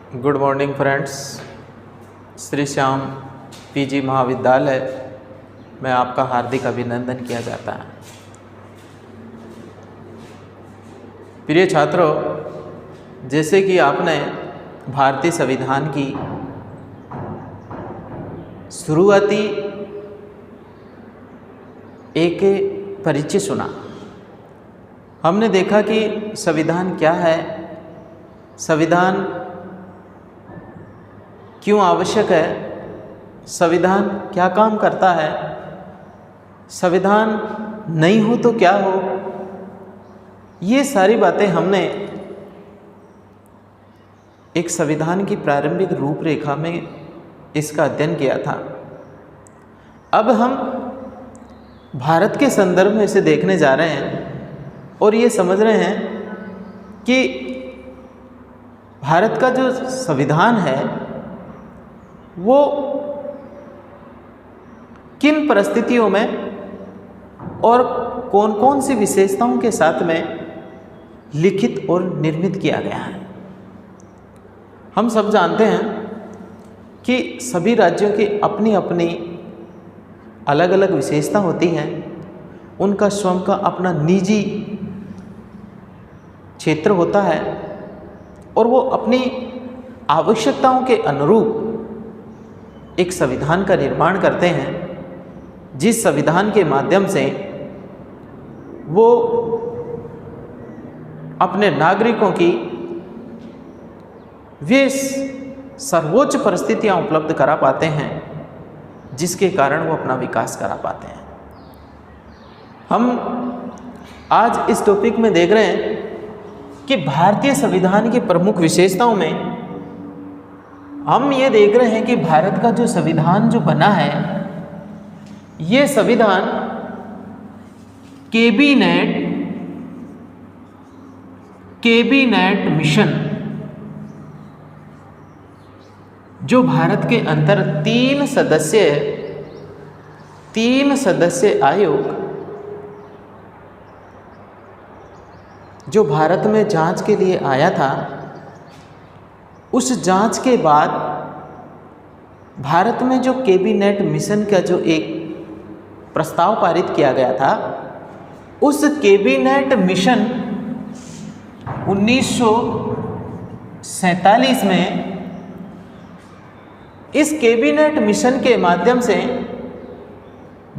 Good morning friends. Shri Shyam PG महाविद्यालय में आपका हार्दिक अभिनंदन किया जाता है। प्रिय छात्रों, जैसे कि आपने भारतीय संविधान की शुरुआती एक परिचय सुना, हमने देखा कि संविधान क्या है, संविधान क्यों आवश्यक है, संविधान क्या काम करता है, संविधान नहीं हो तो क्या हो। ये सारी बातें हमने एक संविधान की प्रारंभिक रूपरेखा में इसका अध्ययन किया था। अब हम भारत के संदर्भ में इसे देखने जा रहे हैं और ये समझ रहे हैं कि भारत का जो संविधान है वो किन परिस्थितियों में और कौन कौन सी विशेषताओं के साथ में लिखित और निर्मित किया गया है। हम सब जानते हैं कि सभी राज्यों की अपनी अपनी अलग अलग विशेषता होती हैं, उनका स्वयं का अपना निजी क्षेत्र होता है और वो अपनी आवश्यकताओं के अनुरूप एक संविधान का निर्माण करते हैं, जिस संविधान के माध्यम से वो अपने नागरिकों की वे सर्वोच्च परिस्थितियां उपलब्ध करा पाते हैं, जिसके कारण वो अपना विकास करा पाते हैं। हम आज इस टॉपिक में देख रहे हैं कि भारतीय संविधान की प्रमुख विशेषताओं में हम ये देख रहे हैं कि भारत का जो संविधान जो बना है, ये संविधान कैबिनेट मिशन जो भारत के अंदर तीन सदस्य आयोग जो भारत में जांच के लिए आया था, उस जांच के बाद भारत में जो कैबिनेट मिशन का जो एक प्रस्ताव पारित किया गया था, उस कैबिनेट मिशन 1947 में इस कैबिनेट मिशन के माध्यम से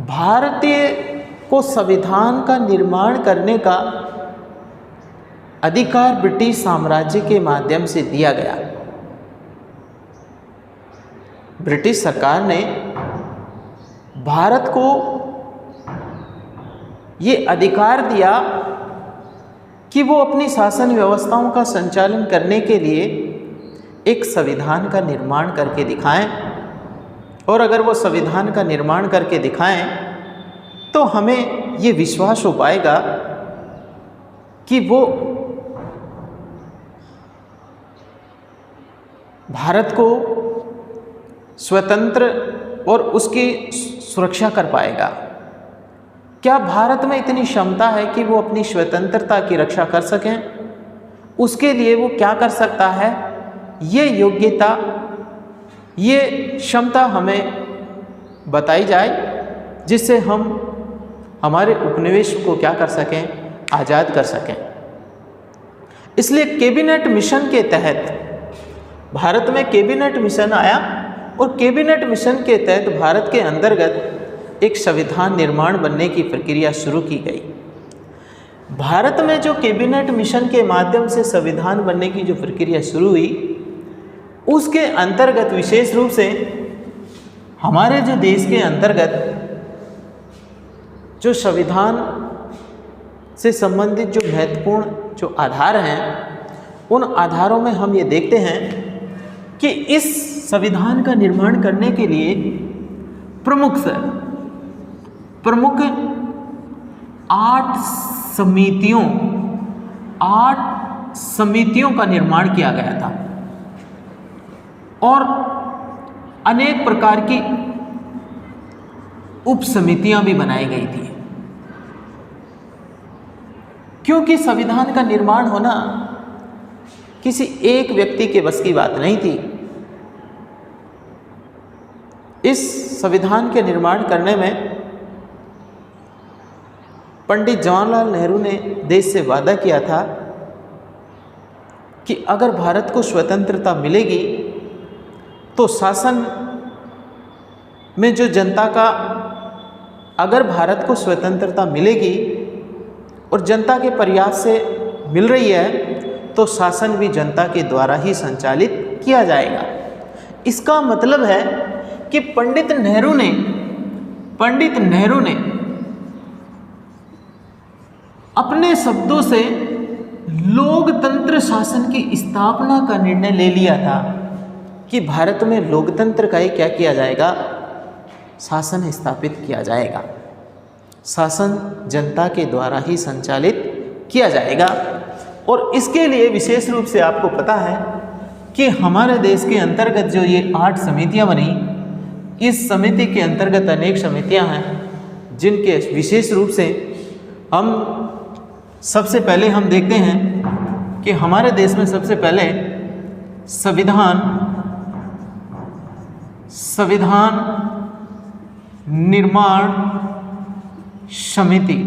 भारतीय को संविधान का निर्माण करने का अधिकार ब्रिटिश साम्राज्य के माध्यम से दिया गया। ब्रिटिश सरकार ने भारत को ये अधिकार दिया कि वो अपनी शासन व्यवस्थाओं का संचालन करने के लिए एक संविधान का निर्माण करके दिखाएं, और अगर वो संविधान का निर्माण करके दिखाएं तो हमें ये विश्वास हो पाएगा कि वो भारत को स्वतंत्र और उसकी सुरक्षा कर पाएगा। क्या भारत में इतनी क्षमता है कि वो अपनी स्वतंत्रता की रक्षा कर सकें? उसके लिए वो क्या कर सकता है? ये योग्यता, ये क्षमता हमें बताई जाए, जिससे हम हमारे उपनिवेश को क्या कर सकें? आज़ाद कर सकें। इसलिए कैबिनेट मिशन के तहत भारत में कैबिनेट मिशन आया और कैबिनेट मिशन के तहत भारत के अंतर्गत एक संविधान निर्माण बनने की प्रक्रिया शुरू की गई। भारत में जो कैबिनेट मिशन के माध्यम से संविधान बनने की जो प्रक्रिया शुरू हुई, उसके अंतर्गत विशेष रूप से हमारे जो देश के अंतर्गत जो संविधान से संबंधित जो महत्वपूर्ण जो आधार हैं, उन आधारों में हम ये देखते हैं कि इस संविधान का निर्माण करने के लिए प्रमुख 8 समितियों का निर्माण किया गया था और अनेक प्रकार की उप समितियां भी बनाई गई थी। क्योंकि संविधान का निर्माण होना किसी एक व्यक्ति के बस की बात नहीं थी। इस संविधान के निर्माण करने में पंडित जवाहरलाल नेहरू ने देश से वादा किया था कि अगर भारत को स्वतंत्रता मिलेगी तो शासन में जो जनता का, अगर भारत को स्वतंत्रता मिलेगी और जनता के प्रयास से मिल रही है तो शासन भी जनता के द्वारा ही संचालित किया जाएगा। इसका मतलब है कि पंडित नेहरू ने अपने शब्दों से लोकतंत्र शासन की स्थापना का निर्णय ले लिया था कि भारत में लोकतंत्र का ही क्या किया जाएगा, शासन स्थापित किया जाएगा, शासन जनता के द्वारा ही संचालित किया जाएगा। और इसके लिए विशेष रूप से आपको पता है कि हमारे देश के अंतर्गत जो ये 8 समितियां बनी, इस समिति के अंतर्गत अनेक समितियां हैं जिनके विशेष रूप से हम सबसे पहले हम देखते हैं कि हमारे देश में सबसे पहले संविधान निर्माण समिति,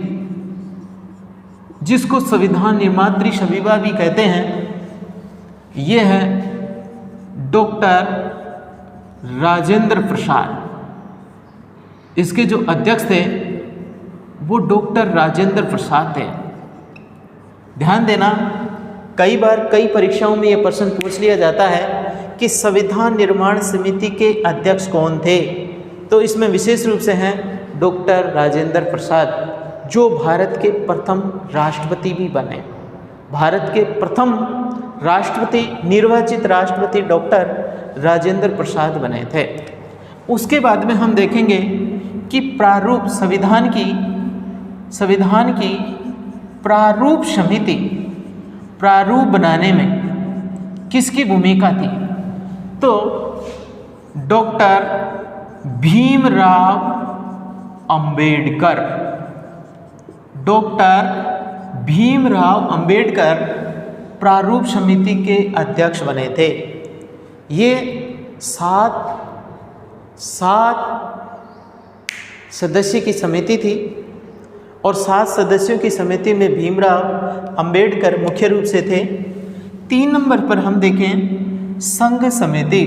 जिसको संविधान निर्मात्री समिति भी कहते हैं, ये है डॉक्टर राजेंद्र प्रसाद। इसके जो अध्यक्ष थे वो डॉक्टर राजेंद्र प्रसाद थे। ध्यान देना, कई बार कई परीक्षाओं में ये प्रश्न पूछ लिया जाता है कि संविधान निर्माण समिति के अध्यक्ष कौन थे, तो इसमें विशेष रूप से हैं डॉक्टर राजेंद्र प्रसाद, जो भारत के प्रथम राष्ट्रपति भी बने। भारत के प्रथम राष्ट्रपति, निर्वाचित राष्ट्रपति डॉक्टर राजेंद्र प्रसाद बने थे। उसके बाद में हम देखेंगे कि प्रारूप संविधान की प्रारूप समिति, प्रारूप बनाने में किसकी भूमिका थी, तो डॉक्टर भीमराव अंबेडकर। डॉक्टर भीमराव अंबेडकर प्रारूप समिति के अध्यक्ष बने थे। ये सात सदस्य की समिति थी और 7 सदस्यों की समिति में भीमराव अंबेडकर मुख्य रूप से थे। 3 नंबर पर हम देखें संघ समिति।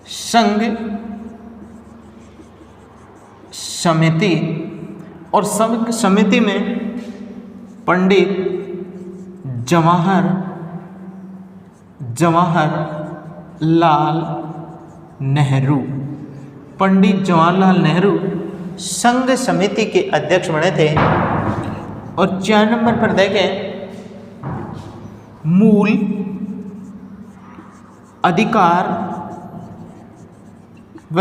संघ समिति, और संघ समिति में पंडित जवाहरलाल नेहरू, पंडित जवाहरलाल नेहरू संघ समिति के अध्यक्ष बने थे। और 4 नंबर पर देखें मूल अधिकार व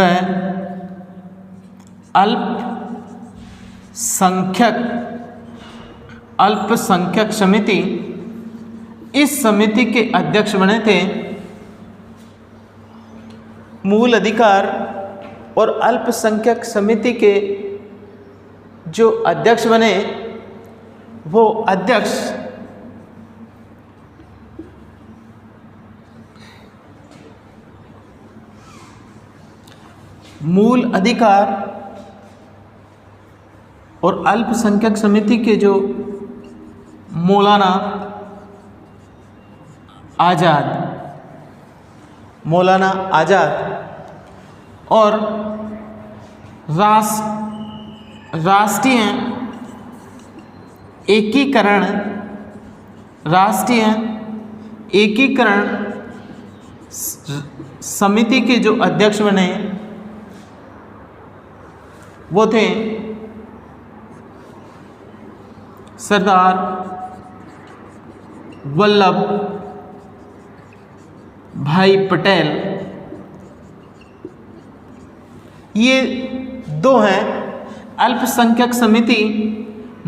अल्पसंख्यक समिति, इस समिति के अध्यक्ष बने थे। मूल अधिकार और अल्पसंख्यक समिति के जो अध्यक्ष बने, वो अध्यक्ष मूल अधिकार और अल्पसंख्यक समिति के जो मौलाना आज़ाद और राष्ट्रीय एकीकरण समिति के जो अध्यक्ष बने वो थे सरदार वल्लभ भाई पटेल। ये 2 हैं। अल्पसंख्यक समिति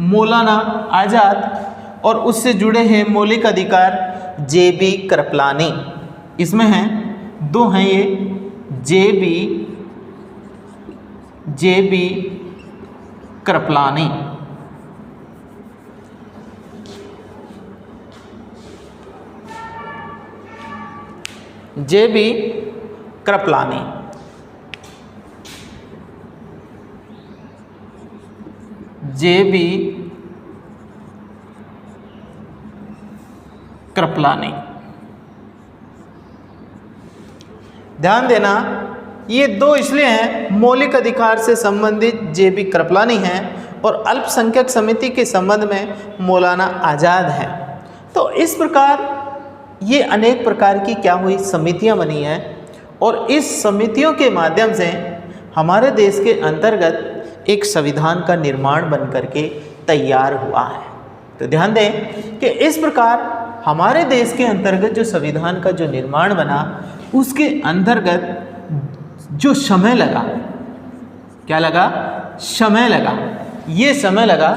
मौलाना आज़ाद और उससे जुड़े हैं मौलिक अधिकार जे.बी. कृपलानी। इसमें हैं 2 हैं ये JB. Kripalani. JB. Kripalani. JB. Kripalani. ध्यान देना, ये दो इसलिए हैं, मौलिक अधिकार से संबंधित जे.बी. कृपलानी हैं और अल्पसंख्यक समिति के संबंध में मौलाना आज़ाद हैं। तो इस प्रकार ये अनेक प्रकार की क्या हुई समितियां बनी हैं और इस समितियों के माध्यम से हमारे देश के अंतर्गत एक संविधान का निर्माण बन करके तैयार हुआ है। तो ध्यान दें कि इस प्रकार हमारे देश के अंतर्गत जो संविधान का जो निर्माण बना, उसके अंतर्गत जो समय लगा, क्या लगा? समय लगा। ये समय लगा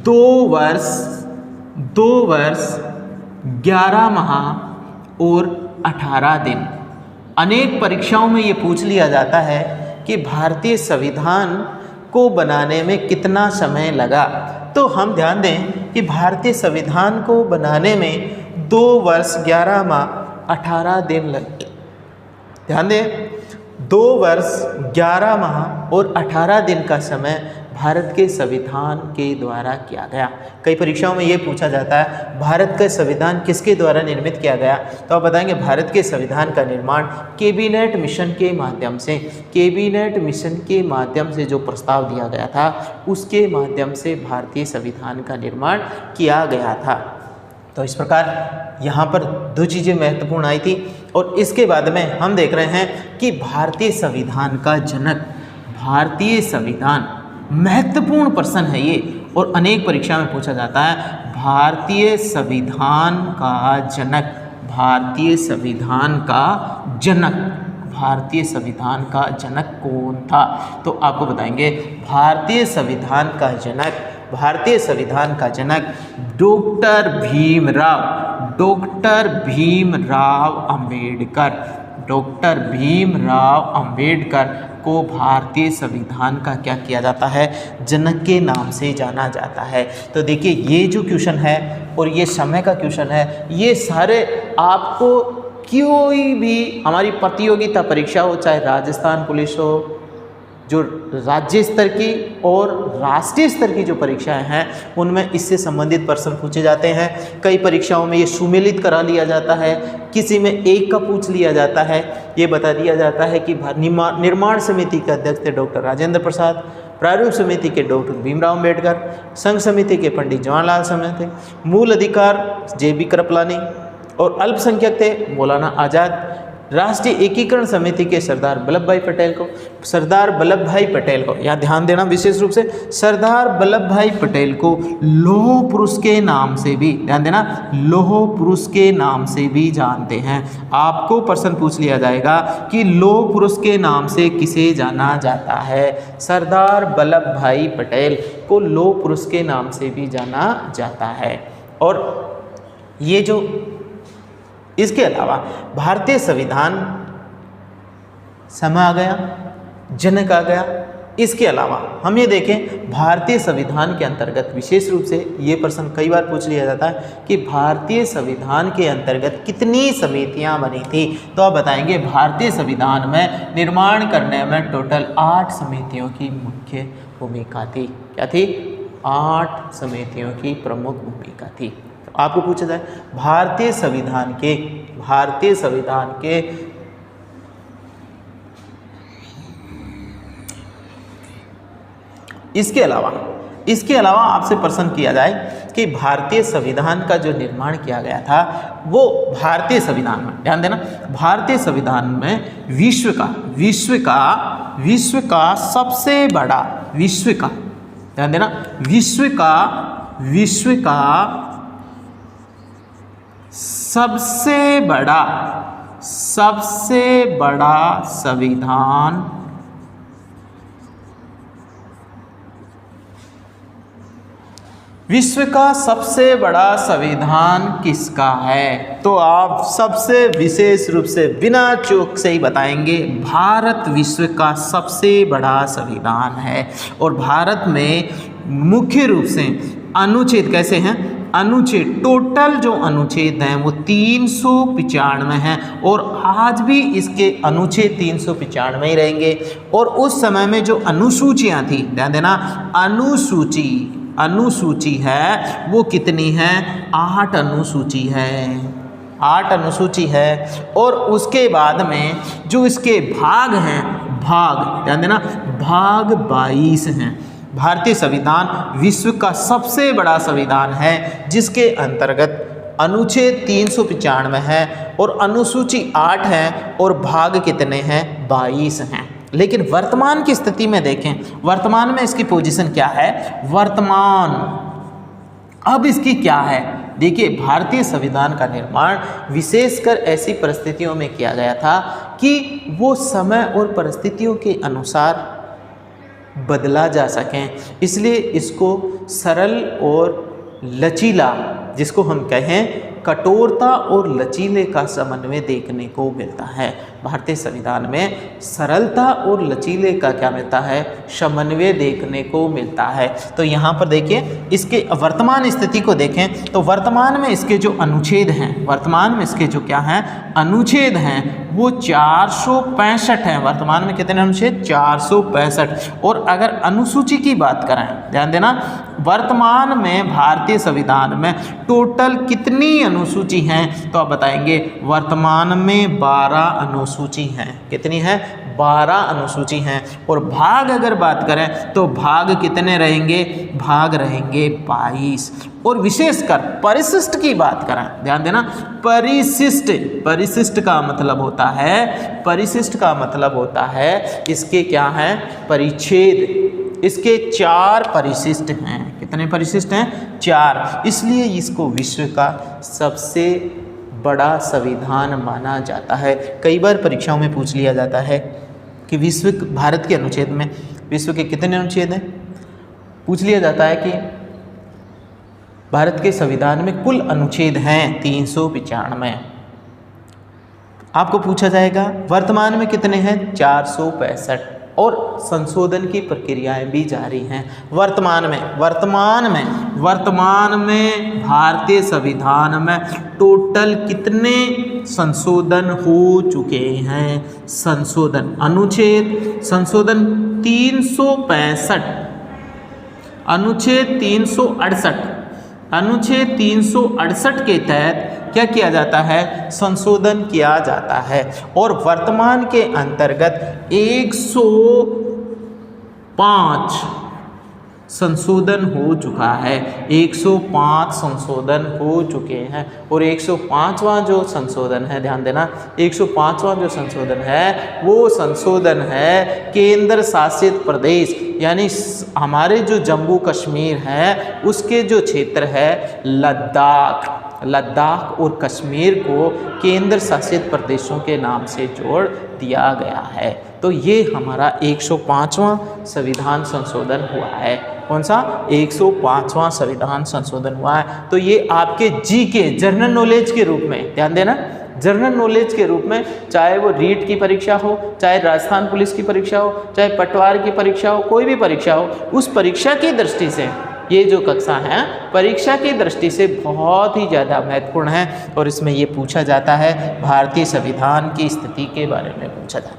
2 वर्ष 11 माह और 18 दिन। अनेक परीक्षाओं में ये पूछ लिया जाता है कि भारतीय संविधान को बनाने में कितना समय लगा। तो हम ध्यान दें कि भारतीय संविधान को बनाने में 2 वर्ष 11 माह 18 दिन लगे। ध्यान दें, 2 वर्ष 11 माह और 18 दिन का समय भारत के संविधान के द्वारा किया गया। कई परीक्षाओं में ये पूछा जाता है भारत का संविधान किसके द्वारा निर्मित किया गया, तो आप बताएंगे भारत के संविधान का निर्माण कैबिनेट मिशन के माध्यम से, कैबिनेट मिशन के माध्यम से जो प्रस्ताव दिया गया था उसके माध्यम से भारतीय संविधान का निर्माण किया गया था। तो इस प्रकार यहाँ पर 2 चीज़ें महत्वपूर्ण आई थी और इसके बाद में हम देख रहे हैं कि भारतीय संविधान का जनक, भारतीय संविधान महत्वपूर्ण प्रश्न है ये और अनेक परीक्षा में पूछा जाता है भारतीय संविधान का जनक, भारतीय संविधान का जनक, भारतीय संविधान का जनक कौन था। तो आपको बताएंगे भारतीय संविधान का जनक, भारतीय संविधान का जनक doctor Bhimrao, doctor Bhimrao Ambedkar, doctor Bhimrao Ambedkar को भारतीय संविधान का क्या किया जाता है, जनक के नाम से जाना जाता है। तो देखिए ये जो क्वेश्चन है और ये समय का क्वेश्चन है, ये सारे आपको कोई भी हमारी प्रतियोगिता परीक्षा हो, चाहे राजस्थान पुलिस हो, जो राज्य स्तर की और राष्ट्रीय स्तर की जो परीक्षाएं हैं उनमें इससे संबंधित प्रश्न पूछे जाते हैं। कई परीक्षाओं में ये सुमेलित करा लिया जाता है, किसी में एक का पूछ लिया जाता है। ये बता दिया जाता है कि निर्माण समिति के अध्यक्ष थे डॉक्टर राजेंद्र प्रसाद, प्रारूप समिति के डॉक्टर भीमराव अंबेडकर, संघ समिति के पंडित जवाहरलाल नेहरू थे, मूल अधिकार जे.बी. कृपलानी और अल्पसंख्यक थे मौलाना आज़ाद। राष्ट्रीय एकीकरण समिति के सरदार वल्लभ भाई पटेल को, सरदार वल्लभ भाई पटेल को, यहाँ ध्यान देना विशेष रूप से, सरदार वल्लभ भाई पटेल को लौह पुरुष के नाम से भी, ध्यान देना, लौह पुरुष के नाम से भी जानते हैं। आपको प्रश्न पूछ लिया जाएगा कि लौह पुरुष के नाम से किसे जाना जाता है। सरदार वल्लभ भाई पटेल को लौह पुरुष के नाम से भी जाना जाता है। और ये जो इसके अलावा भारतीय संविधान समय आ गया, जनक आ गया। इसके अलावा हम ये देखें भारतीय संविधान के अंतर्गत विशेष रूप से ये प्रश्न कई बार पूछ लिया जाता है कि भारतीय संविधान के अंतर्गत कितनी समितियां बनी थी। तो आप बताएंगे भारतीय संविधान में निर्माण करने में टोटल 8 समितियों की मुख्य भूमिका थी। क्या थी? 8 समितियों की प्रमुख भूमिका थी। आपको पूछा जाए भारतीय संविधान के इसके अलावा आपसे प्रश्न किया जाए कि भारतीय संविधान का जो निर्माण किया गया था वो भारतीय संविधान में, ध्यान देना, भारतीय संविधान में विश्व का सबसे बड़ा, विश्व का, ध्यान देना, विश्व का सबसे बड़ा संविधान विश्व का सबसे बड़ा संविधान किसका है? तो आप सबसे विशेष रूप से बिना चूक से ही बताएंगे भारत विश्व का सबसे बड़ा संविधान है। और भारत में मुख्य रूप से अनुच्छेद कैसे हैं? अनुच्छेद, टोटल जो अनुच्छेद हैं वो 395 हैं और आज भी इसके अनुच्छेद 395 ही रहेंगे। और उस समय में जो अनुसूचियाँ थी, ध्यान देना, अनुसूची है वो कितनी है? 8 अनुसूची है, 8 अनुसूची है। और उसके बाद में जो इसके भाग हैं, भाग ध्यान देना, भाग 22 हैं। भारतीय संविधान विश्व का सबसे बड़ा संविधान है जिसके अंतर्गत अनुच्छेद 395 है और अनुसूची 8 है और भाग कितने हैं? 22 हैं। लेकिन वर्तमान की स्थिति में देखें, वर्तमान में इसकी पोजीशन क्या है? वर्तमान अब इसकी क्या है? देखिए, भारतीय संविधान का निर्माण विशेषकर ऐसी परिस्थितियों में किया गया था कि वो समय और परिस्थितियों के अनुसार बदला जा सकें, इसलिए इसको सरल और लचीला, जिसको हम कहें कठोरता और लचीले का समन्वय देखने को मिलता है। भारतीय संविधान में सरलता और लचीले का क्या मिलता है? समन्वय देखने को मिलता है। तो यहाँ पर देखिए, इसके वर्तमान स्थिति को देखें तो वर्तमान में इसके जो अनुच्छेद हैं, वर्तमान में इसके जो क्या हैं? अनुच्छेद हैं वो 465 हैं। वर्तमान में कितने अनुच्छेद? 465। और अगर अनुसूची की बात करें, ध्यान देना, वर्तमान में भारतीय संविधान में टोटल कितनी अनुसूची हैं? तो आप बताएंगे वर्तमान में 12 अनुसूची हैं। कितनी है? 12 अनुसूची हैं। और भाग अगर बात करें तो भाग कितने रहेंगे? भाग रहेंगे 22। और विशेषकर परिशिष्ट की बात करें, ध्यान देना, परिशिष्ट, परिशिष्ट का मतलब होता है, परिशिष्ट का मतलब होता है इसके क्या है? परिच्छेद। इसके 4 परिशिष्ट हैं। कितने परिशिष्ट हैं? 4। इसलिए इसको विश्व का सबसे बड़ा संविधान माना जाता है। कई बार परीक्षाओं में पूछ लिया जाता है कि विश्व, भारत के अनुच्छेद में विश्व के कितने अनुच्छेद हैं? पूछ लिया जाता है कि भारत के संविधान में कुल अनुच्छेद हैं 395। आपको पूछा जाएगा वर्तमान में कितने हैं? 465। और संशोधन की प्रक्रियाएं भी जारी हैं। वर्तमान में भारतीय संविधान में टोटल कितने संशोधन हो चुके हैं? संशोधन, अनुच्छेद संशोधन 365, अनुच्छेद 368, अनुच्छेद 368 के तहत क्या किया जाता है? संशोधन किया जाता है। और वर्तमान के अंतर्गत 105 संशोधन हो चुका है। 105 संशोधन हो चुके हैं। और 105वां जो संशोधन है, ध्यान देना, 105वां जो संशोधन है वो संशोधन है केंद्र शासित प्रदेश, यानी हमारे जो जम्मू कश्मीर है उसके जो क्षेत्र है लद्दाख, लद्दाख और कश्मीर को केंद्र शासित प्रदेशों के नाम से जोड़ दिया गया है। तो ये हमारा 105वां संविधान संशोधन हुआ है। कौन सा? 105वां संविधान संशोधन हुआ है। तो ये आपके जीके, जनरल नॉलेज के रूप में, ध्यान देना, जनरल नॉलेज के रूप में, चाहे वो रीट की परीक्षा हो, चाहे राजस्थान पुलिस की परीक्षा हो, चाहे पटवार की परीक्षा हो, कोई भी परीक्षा हो, उस परीक्षा की दृष्टि से ये जो कक्षा है परीक्षा की दृष्टि से बहुत ही ज़्यादा महत्वपूर्ण है। और इसमें ये पूछा जाता है, भारतीय संविधान की स्थिति के बारे में पूछा जाता है।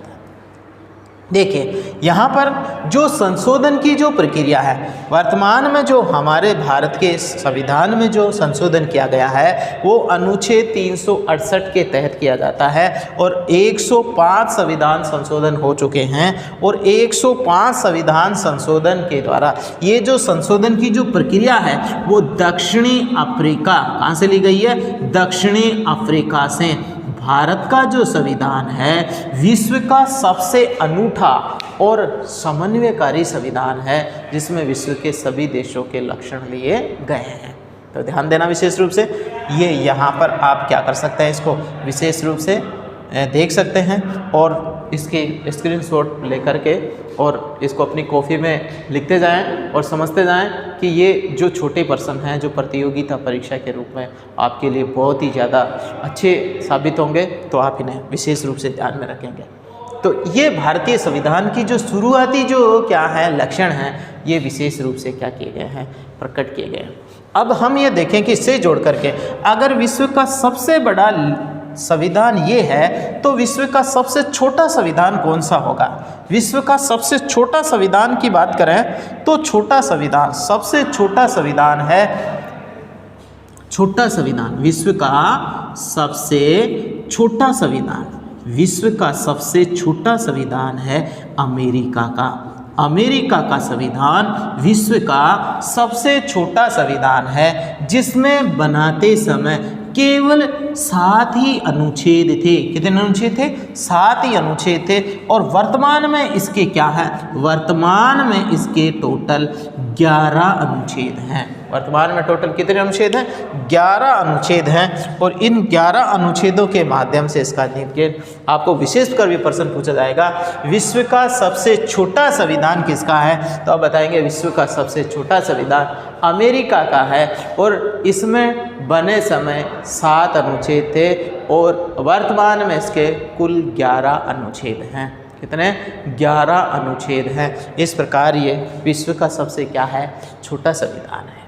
देखिए, यहाँ पर जो संशोधन की जो प्रक्रिया है, वर्तमान में जो हमारे भारत के संविधान में जो संशोधन किया गया है वो अनुच्छेद 368 के तहत किया जाता है। और 105 संविधान संशोधन हो चुके हैं। और 105 संविधान संशोधन के द्वारा ये जो संशोधन की जो प्रक्रिया है वो दक्षिणी अफ्रीका, कहाँ से ली गई है? दक्षिणी अफ्रीका से। भारत का जो संविधान है विश्व का सबसे अनूठा और समन्वयकारी संविधान है जिसमें विश्व के सभी देशों के लक्षण लिए गए हैं। तो ध्यान देना विशेष रूप से, ये यहाँ पर आप क्या कर सकते हैं, इसको विशेष रूप से देख सकते हैं और इसके स्क्रीनशॉट लेकर के और इसको अपनी कॉपी में लिखते जाएं और समझते जाएं कि ये जो छोटे प्रश्न हैं जो प्रतियोगिता परीक्षा के रूप में आपके लिए बहुत ही ज़्यादा अच्छे साबित होंगे, तो आप इन्हें विशेष रूप से ध्यान में रखेंगे। तो ये भारतीय संविधान की जो शुरुआती जो क्या है लक्षण हैं, ये विशेष रूप से क्या किए गए हैं, प्रकट किए गए हैं। अब हम ये देखें कि इससे जोड़ करके अगर विश्व का सबसे बड़ा संविधान ये है तो विश्व का सबसे छोटा संविधान कौन सा होगा? विश्व का सबसे छोटा संविधान की बात करें तो छोटा संविधान, सबसे छोटा संविधान है, छोटा संविधान, विश्व का सबसे छोटा संविधान, विश्व का सबसे छोटा संविधान है अमेरिका का। अमेरिका का संविधान विश्व का सबसे छोटा संविधान है, जिसमें बनाते समय केवल 7 ही अनुच्छेद थे। कितने अनुच्छेद थे? 7 ही अनुच्छेद थे। और वर्तमान में इसके क्या है? वर्तमान में इसके टोटल 11 अनुच्छेद हैं। वर्तमान में टोटल कितने अनुच्छेद हैं? 11 अनुच्छेद हैं। और इन 11 अनुच्छेदों के माध्यम से इसका आपको विशेष कर भी प्रश्न पूछा जाएगा, विश्व का सबसे छोटा संविधान किसका है? तो आप बताएंगे विश्व का सबसे छोटा संविधान अमेरिका का है। और इसमें बने समय 7 अनुच्छेद थे और वर्तमान में इसके कुल 11 अनुच्छेद हैं। कितने? 11 अनुच्छेद हैं। इस प्रकार ये विश्व का सबसे क्या है? छोटा संविधान है।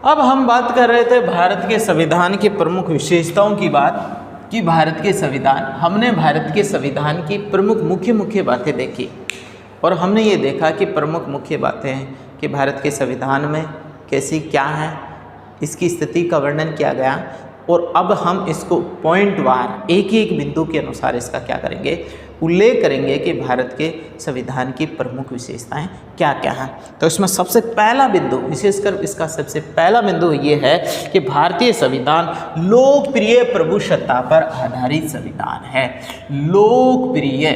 अब हम बात कर रहे थे भारत के संविधान की प्रमुख विशेषताओं की बात, कि भारत के संविधान, हमने भारत के संविधान की प्रमुख मुख्य बातें देखी और हमने ये देखा कि प्रमुख मुख्य बातें हैं कि भारत के संविधान में कैसी क्या है, इसकी स्थिति का वर्णन किया गया। और अब हम इसको पॉइंट वार एक एक बिंदु के अनुसार इसका क्या करेंगे? उल्लेख करेंगे कि भारत के संविधान की प्रमुख विशेषताएं क्या क्या हैं। तो इसमें सबसे पहला बिंदु, विशेषकर इसका सबसे पहला बिंदु ये है कि भारतीय संविधान लोकप्रिय प्रभुसत्ता पर आधारित संविधान है। लोकप्रिय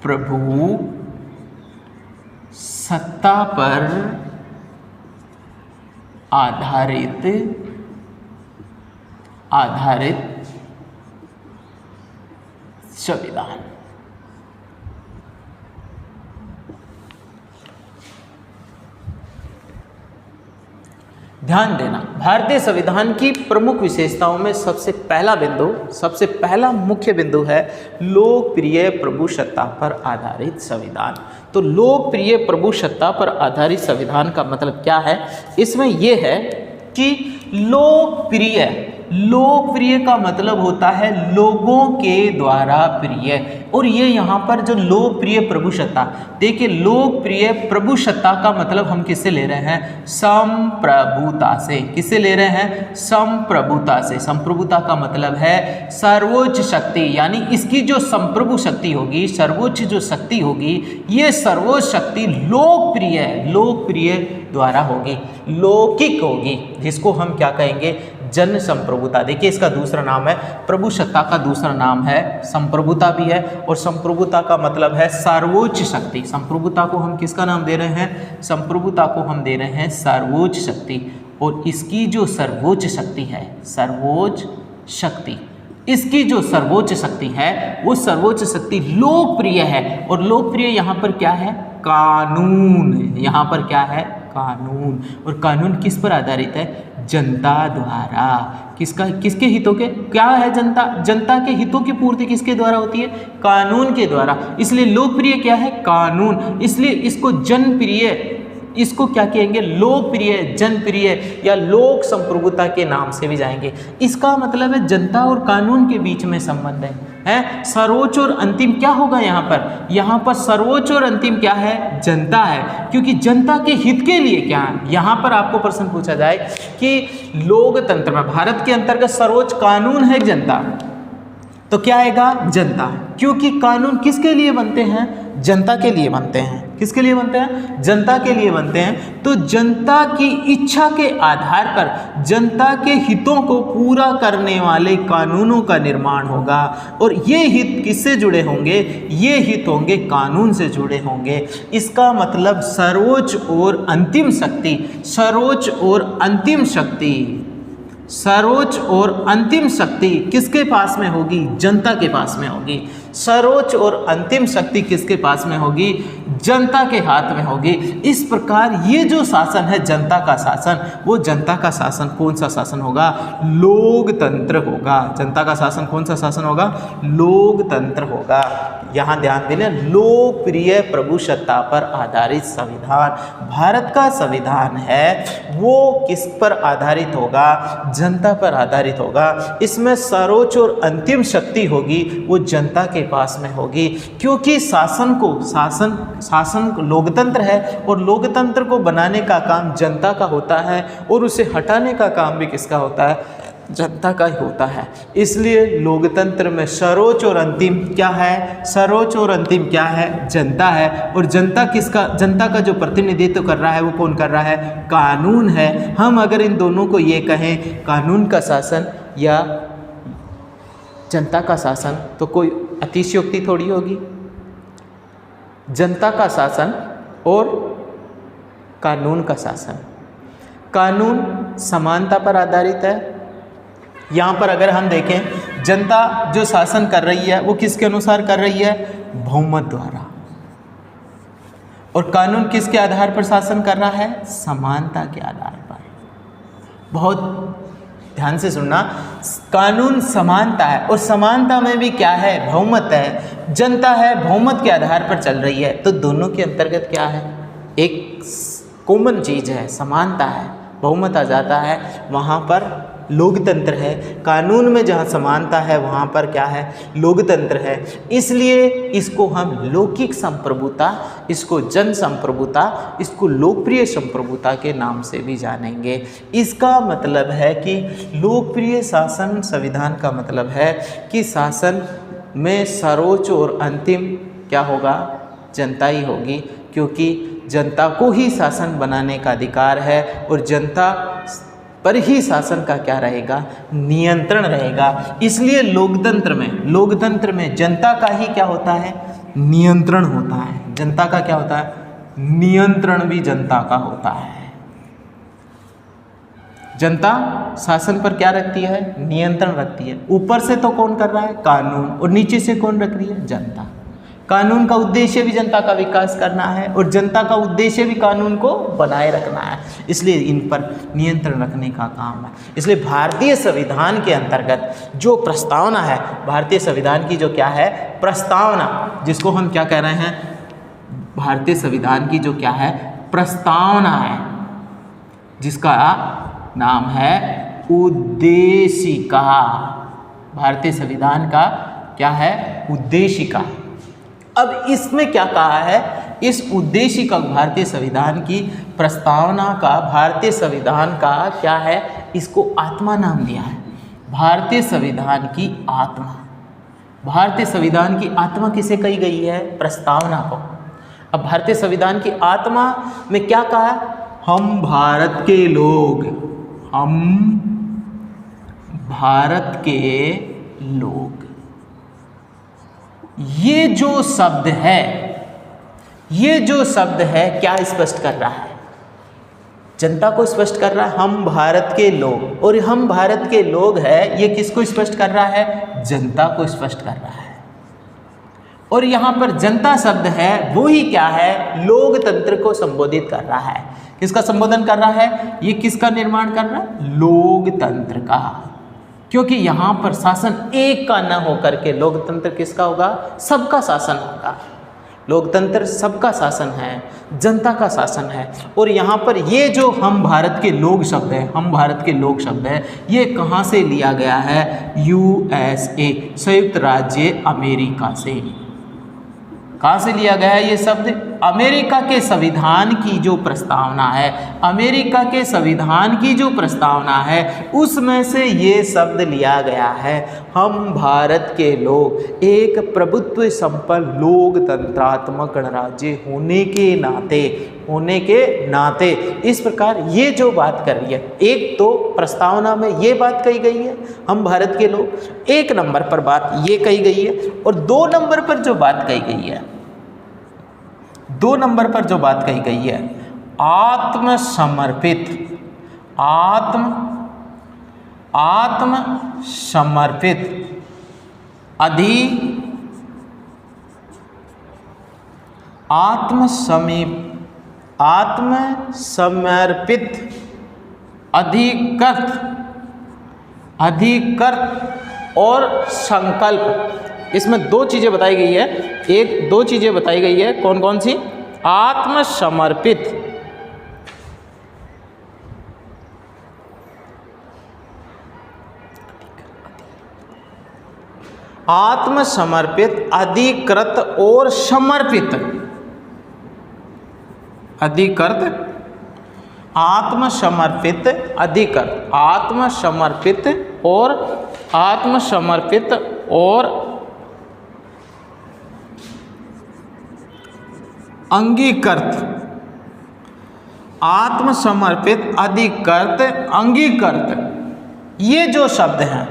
प्रभुसत्ता पर आधारित संविधान। ध्यान देना, भारतीय संविधान की प्रमुख विशेषताओं में सबसे पहला मुख्य बिंदु है लोकप्रिय प्रभुसत्ता पर आधारित संविधान। तो लोकप्रिय प्रभुसत्ता पर आधारित संविधान का मतलब क्या है? इसमें यह है कि लोकप्रिय का मतलब होता है लोगों के द्वारा प्रिय। और ये यहाँ पर जो लोकप्रिय प्रभुसत्ता, देखिए लोकप्रिय प्रभुसत्ता का मतलब हम किससे ले रहे हैं? संप्रभुता से। किससे ले रहे हैं? संप्रभुता से। संप्रभुता का मतलब है सर्वोच्च शक्ति, यानी इसकी जो संप्रभु शक्ति होगी, सर्वोच्च जो शक्ति होगी, ये सर्वोच्च शक्ति लोकप्रिय द्वारा होगी, लौकिक होगी, जिसको हम क्या कहेंगे? जन संप्रभुता। देखिए इसका दूसरा नाम है प्रभुसत्ता, का दूसरा नाम है संप्रभुता भी है। और संप्रभुता का मतलब है सर्वोच्च शक्ति। संप्रभुता को हम किसका नाम दे रहे हैं? संप्रभुता को हम दे रहे हैं सर्वोच्च शक्ति। और इसकी जो सर्वोच्च शक्ति है, इसकी जो सर्वोच्च शक्ति है, वो सर्वोच्च शक्ति लोकप्रिय है। और लोकप्रिय यहाँ पर क्या है? कानून। यहाँ पर क्या है? कानून। और कानून किस पर आधारित है? जनता द्वारा। किसके हितों के? क्या है? जनता के हितों की पूर्ति किसके द्वारा होती है? कानून के द्वारा। इसलिए लोकप्रिय क्या है? कानून। इसलिए इसको जनप्रिय, इसको क्या कहेंगे? लोकप्रिय, जनप्रिय या लोक संप्रभुता के नाम से भी जाएंगे। इसका मतलब है जनता और कानून के बीच में संबंध है। सर्वोच्च और अंतिम क्या होगा यहाँ पर? यहाँ पर सर्वोच्च और अंतिम क्या है? जनता है, क्योंकि जनता के हित के लिए क्या है? यहाँ पर आपको प्रश्न पूछा जाए कि लोकतंत्र में भारत के अंतर्गत सर्वोच्च कानून है जनता, तो क्या आएगा? जनता। क्योंकि कानून किसके लिए बनते हैं? जनता के लिए बनते हैं। किसके लिए बनते हैं? जनता के लिए बनते हैं। तो जनता की इच्छा के आधार पर जनता के हितों को पूरा करने वाले कानूनों का निर्माण होगा। और ये हित किससे जुड़े होंगे? ये हित होंगे कानून से जुड़े होंगे। इसका मतलब सर्वोच्च और अंतिम शक्ति, सर्वोच्च और अंतिम शक्ति, सर्वोच्च और अंतिम शक्ति किसके पास में होगी? जनता के पास में होगी। सर्वोच्च और अंतिम शक्ति किसके पास में होगी? जनता के हाथ में होगी। इस प्रकार ये जो शासन है जनता का शासन, वो जनता का शासन कौन सा शासन होगा? लोकतंत्र होगा। जनता का शासन कौन सा शासन होगा? लोकतंत्र होगा। यहाँ ध्यान देना, लोकप्रिय प्रभुसत्ता पर आधारित संविधान। भारत का संविधान है वो किस पर आधारित होगा? जनता पर आधारित होगा। इसमें सर्वोच्च और अंतिम शक्ति होगी वो जनता के पास में होगी, क्योंकि शासन लोकतंत्र है और लोकतंत्र को बनाने का काम जनता का होता है और उसे हटाने का काम भी किसका होता है? जनता का ही होता है। इसलिए लोकतंत्र में सर्वोच्च और अंतिम क्या है? सर्वोच्च और अंतिम क्या है? जनता है। और जनता किसका? जनता का जो प्रतिनिधित्व कर रहा है वो कौन कर रहा है? कानून है। हम अगर इन दोनों को ये कहें कानून का शासन या जनता का शासन, तो कोई अतिशयोक्ति थोड़ी होगी। जनता का शासन और कानून का शासन। कानून समानता पर आधारित है। यहाँ पर अगर हम देखें, जनता जो शासन कर रही है वो किसके अनुसार कर रही है? बहुमत द्वारा। और कानून किसके आधार पर शासन कर रहा है? समानता के आधार पर। बहुत ध्यान से सुनना, कानून समानता है और समानता में भी क्या है? बहुमत है। जनता है, बहुमत के आधार पर चल रही है, तो दोनों के अंतर्गत क्या है? एक कॉमन चीज है, समानता है। बहुमत आ जाता है, वहाँ पर लोकतंत्र है। कानून में जहाँ समानता है वहाँ पर क्या है? लोकतंत्र है। इसलिए इसको हम लौकिक संप्रभुता, इसको जन संप्रभुता, इसको लोकप्रिय संप्रभुता के नाम से भी जानेंगे। इसका मतलब है कि लोकप्रिय शासन संविधान का मतलब है कि शासन में सर्वोच्च और अंतिम क्या होगा? जनता ही होगी, क्योंकि जनता को ही शासन बनाने का अधिकार है और जनता पर ही शासन का क्या रहेगा? नियंत्रण रहेगा। इसलिए लोकतंत्र में जनता का ही क्या होता है? नियंत्रण होता है। जनता का क्या होता है? नियंत्रण भी जनता का होता है। जनता शासन पर क्या रखती है? नियंत्रण रखती है। ऊपर से तो कौन कर रहा है? कानून। और नीचे से कौन रख रही है? जनता। कानून का उद्देश्य भी जनता का विकास करना है और जनता का उद्देश्य भी कानून को बनाए रखना है। इसलिए इन पर नियंत्रण रखने का काम है। इसलिए भारतीय संविधान के अंतर्गत जो प्रस्तावना है, भारतीय संविधान की जो क्या है? प्रस्तावना, जिसको हम क्या कह रहे हैं? भारतीय संविधान की जो क्या है? प्रस्तावना है, जिसका नाम है उद्देशिका। भारतीय संविधान का क्या है? उद्देशिका। अब इसमें क्या कहा है? इस उद्देशिका, भारतीय संविधान की प्रस्तावना का, भारतीय संविधान का क्या है? इसको आत्मा नाम दिया है। भारतीय संविधान की आत्मा। भारतीय संविधान की आत्मा किसे कही गई है? प्रस्तावना को। अब भारतीय संविधान की आत्मा में क्या कहा? हम भारत के लोग, हम भारत के लोग। ये जो शब्द है, ये जो शब्द है क्या स्पष्ट कर रहा है? जनता को स्पष्ट कर रहा है, हम भारत के लोग। और हम भारत के लोग हैं, ये किसको स्पष्ट कर रहा है? जनता को स्पष्ट कर रहा है। और यहाँ पर जनता शब्द है वो ही क्या है? लोकतंत्र को संबोधित कर रहा है। किसका संबोधन कर रहा है? ये किसका निर्माण कर रहा है? लोकतंत्र का। क्योंकि यहाँ पर शासन एक का न होकर के लोकतंत्र किसका होगा? सबका शासन होगा। लोकतंत्र सबका शासन है, जनता का शासन है। और यहाँ पर ये जो हम भारत के लोग शब्द है, हम भारत के लोग शब्द है, ये कहाँ से लिया गया है? USA, संयुक्त राज्य अमेरिका से। कहाँ से लिया गया है ये शब्द? अमेरिका के संविधान की जो प्रस्तावना है, अमेरिका के संविधान की जो प्रस्तावना है उसमें से ये शब्द लिया गया है। हम भारत के लोग एक प्रभुत्व संपन्न लोकतंत्रात्मक गणराज्य होने के नाते इस प्रकार ये जो बात कर रही है, एक तो प्रस्तावना में ये बात कही गई है हम भारत के लोग, एक नंबर पर बात ये कही गई है, और 2 नंबर पर जो बात कही गई है, 2 नंबर पर जो बात कही गई है, आत्मसमर्पित अधिकृत और संकल्प। इसमें 2 चीज़ें बताई गई है, 2 चीज़ें बताई गई है। कौन कौन सी? आत्मसमर्पित अधिकृत और समर्पित। आत्मसमर्पित और अंगीकृत। आत्मसमर्पित, अधिकृत, अंगीकृत, ये जो शब्द हैं,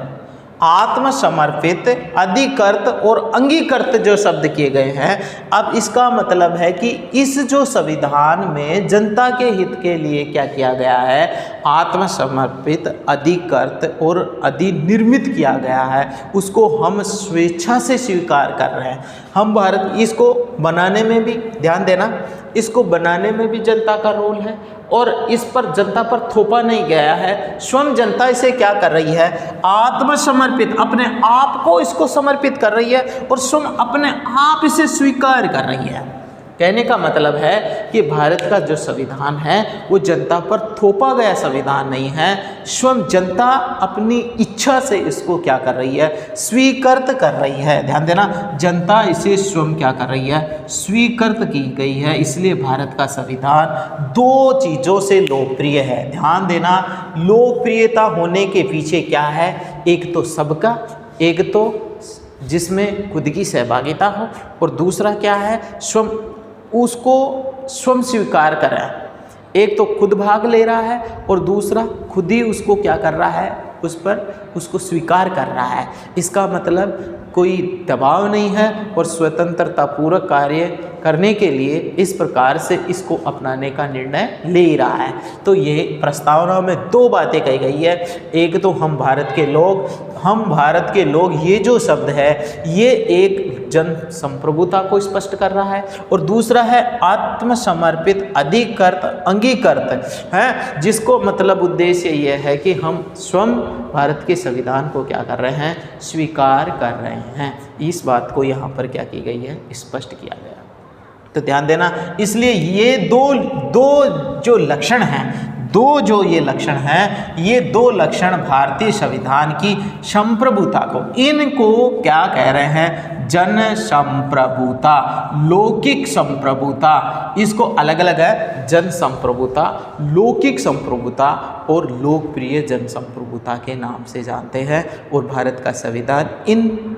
आत्मसमर्पित, अधिकृत और अंगीकृत जो शब्द किए गए हैं, अब इसका मतलब है कि इस जो संविधान में जनता के हित के लिए क्या किया गया है, आत्मसमर्पित, अधिकृत और अधिनिर्मित किया गया है, उसको हम स्वेच्छा से स्वीकार कर रहे हैं। हम भारत, इसको बनाने में भी ध्यान देना, इसको बनाने में भी जनता का रोल है, और इस पर जनता पर थोपा नहीं गया है। स्वयं जनता इसे क्या कर रही है? आत्मसमर्पित, अपने आप को इसको समर्पित कर रही है, और स्वयं अपने आप इसे स्वीकार कर रही है। कहने का मतलब है कि भारत का जो संविधान है वो जनता पर थोपा गया संविधान नहीं है, स्वयं जनता अपनी इच्छा से इसको क्या कर रही है? स्वीकृत कर रही है। ध्यान देना, जनता इसे स्वयं क्या कर रही है? स्वीकृत की गई है। इसलिए भारत का संविधान 2 चीज़ों से लोकप्रिय है। ध्यान देना, लोकप्रियता होने के पीछे क्या है? एक तो सबका, एक तो जिसमें खुद की सहभागिता हो, और दूसरा क्या है? स्वयं उसको स्वयं स्वीकार करें। एक तो खुद भाग ले रहा है, और दूसरा खुद ही उसको क्या कर रहा है? उस पर उसको स्वीकार कर रहा है। इसका मतलब कोई दबाव नहीं है, और स्वतंत्रतापूर्वक कार्य करने के लिए इस प्रकार से इसको अपनाने का निर्णय ले रहा है। तो ये प्रस्तावना में 2 बातें कही गई है। एक तो हम भारत के लोग, ये जो शब्द है ये एक जन संप्रभुता को स्पष्ट कर रहा है, और दूसरा है आत्मसमर्पित, अधिकृत, अंगीकृत है, जिसको मतलब उद्देश्य ये है कि हम स्वयं भारत के संविधान को क्या कर रहे हैं? स्वीकार कर रहे हैं। इस बात को यहाँ पर क्या की गई है? स्पष्ट किया गया। तो ध्यान देना, इसलिए ये दो जो लक्षण हैं, ये 2 लक्षण भारतीय संविधान की संप्रभुता को, इनको क्या कह रहे हैं? जन संप्रभुता, लौकिक संप्रभुता, इसको अलग अलग है, जन संप्रभुता, लौकिक संप्रभुता और लोकप्रिय जन संप्रभुता के नाम से जानते हैं। और भारत का संविधान इन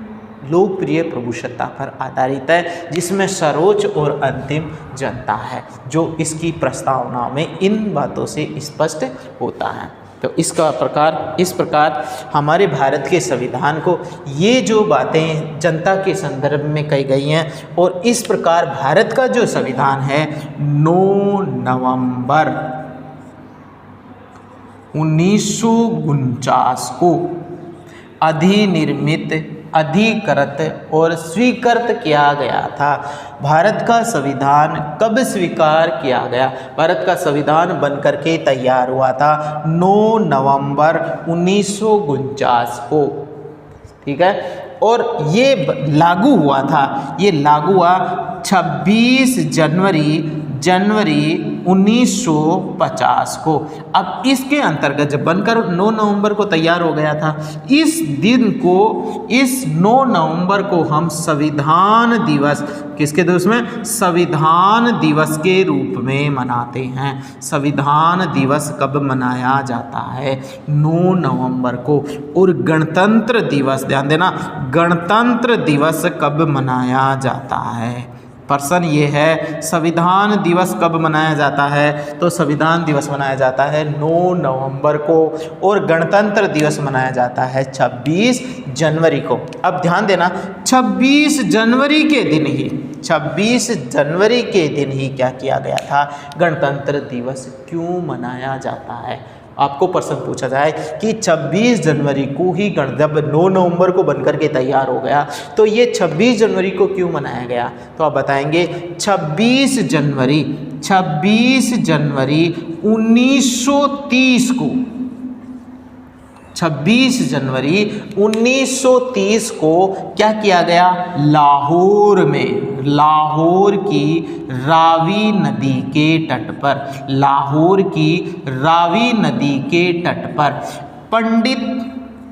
लोकप्रिय प्रभुसत्ता पर आधारित है, जिसमें सर्वोच्च और अंतिम जनता है, जो इसकी प्रस्तावना में इन बातों से स्पष्ट होता है। तो इस प्रकार हमारे भारत के संविधान को ये जो बातें जनता के संदर्भ में कही गई हैं, और इस प्रकार भारत का जो संविधान है 9 नवंबर 1949 को अधिनिर्मित, अधिकृत और स्वीकृत किया गया था। भारत का संविधान कब स्वीकार किया गया? भारत का संविधान बनकर के तैयार हुआ था 9 नवंबर 1949 को, ठीक है, और ये लागू हुआ था, ये लागू हुआ 26 जनवरी 1950 को। अब इसके अंतर्गत जब बनकर 9 नवंबर को तैयार हो गया था, इस 9 नवंबर को हम संविधान दिवस, किसके दिवस में? संविधान दिवस के रूप में मनाते हैं। संविधान दिवस कब मनाया जाता है? 9 नवंबर को। और गणतंत्र दिवस, ध्यान देना, गणतंत्र दिवस कब मनाया जाता है? प्रश्न ये है, संविधान दिवस कब मनाया जाता है? तो संविधान दिवस मनाया जाता है 9 नवंबर को, और गणतंत्र दिवस मनाया जाता है 26 जनवरी को। अब ध्यान देना, 26 जनवरी के दिन ही, 26 जनवरी के दिन ही क्या किया गया था? गणतंत्र दिवस क्यों मनाया जाता है? आपको प्रश्न पूछा जाए कि 26 जनवरी को ही जब 9 नवंबर को बनकर के तैयार हो गया, तो ये 26 जनवरी को क्यों मनाया गया? तो आप बताएंगे 26 जनवरी 1930 को, 26 जनवरी 1930 को क्या किया गया? लाहौर में, लाहौर की रावी नदी के तट पर, लाहौर की रावी नदी के तट पर